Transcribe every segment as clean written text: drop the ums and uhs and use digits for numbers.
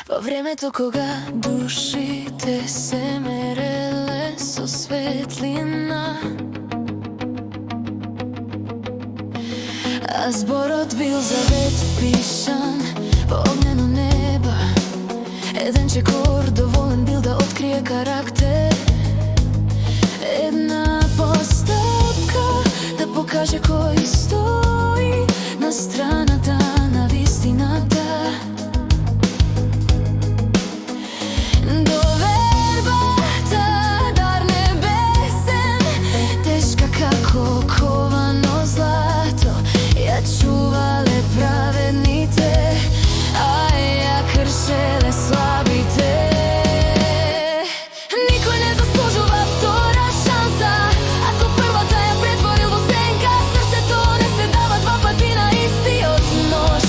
Во времето кога душите се мереле со светлина, а зборот бил завет впишан во огнено небо. Еден чекор доволен бил да открие карактер, една постапка да покаже кој стои на страната на вистината. Довербата, дар небесен, тешка како ковано злато, ја чувале праведните, а ја кршеле слабите. Никој не заслужува втора шанса, ако првата ја претворил во сенка. Срцето не се дава два пати на истиот нож,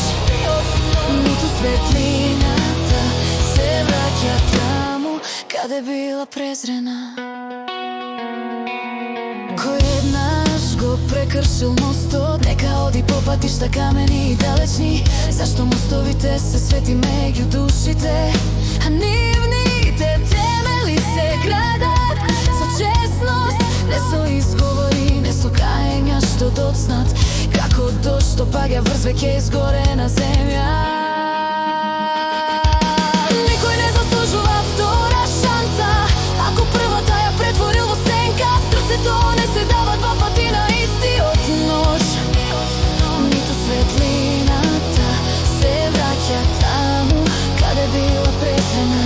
ниту светлината се враќа таму каде била презрена. Кој еднаш го прекршил мостот, нека оди по патишта камени и далечни. Зашто мостовите се свети меѓу душите, а нивните темели се градат со честност, не со изговори, не со каења што доцнат, како дожд што паѓа врз веќе изгорена земја. Никој не заслужува втора шанса, ако првата ја претворил во сенка. Срцето не се дава два пати на истиот нож, ниту светлината се враќа таму каде била презрена.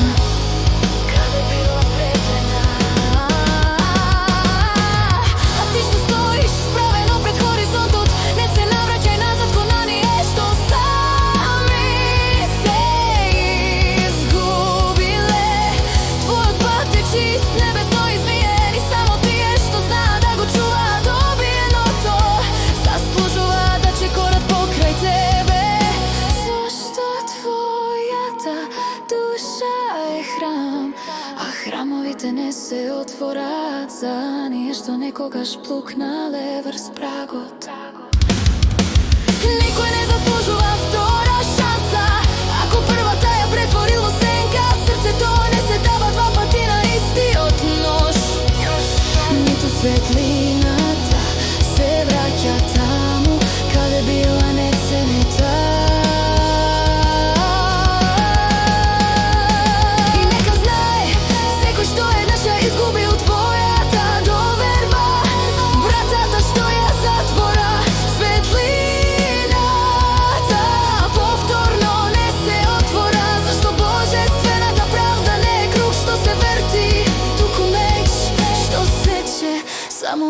Каде била презрена. А ти што стоиш справено пред хоризонтот, не се навраќај назад кон оние што сами се изгубиле. Твојот пат е чист, небесно измиен, и само тие што знаат да го чуваат добиеното заслужува да чекорат покрај тебе. Зошто твојата душа е храм, а храмовите не се отворат за оние што некогаш плукнале врз прагот. Никој не заслужува втора шанса, ако првата ја претворил во сенка. Срцето не се дава два пати на истиот нож, ниту светлината се враќа таму каде била неценета. И нека знае секој што еднаш ја изгубил твојата доверба, вратата што ја затвора светлината повторно не се отвора. Зашто божествената правда не е круг што се верти, туку меч што сече само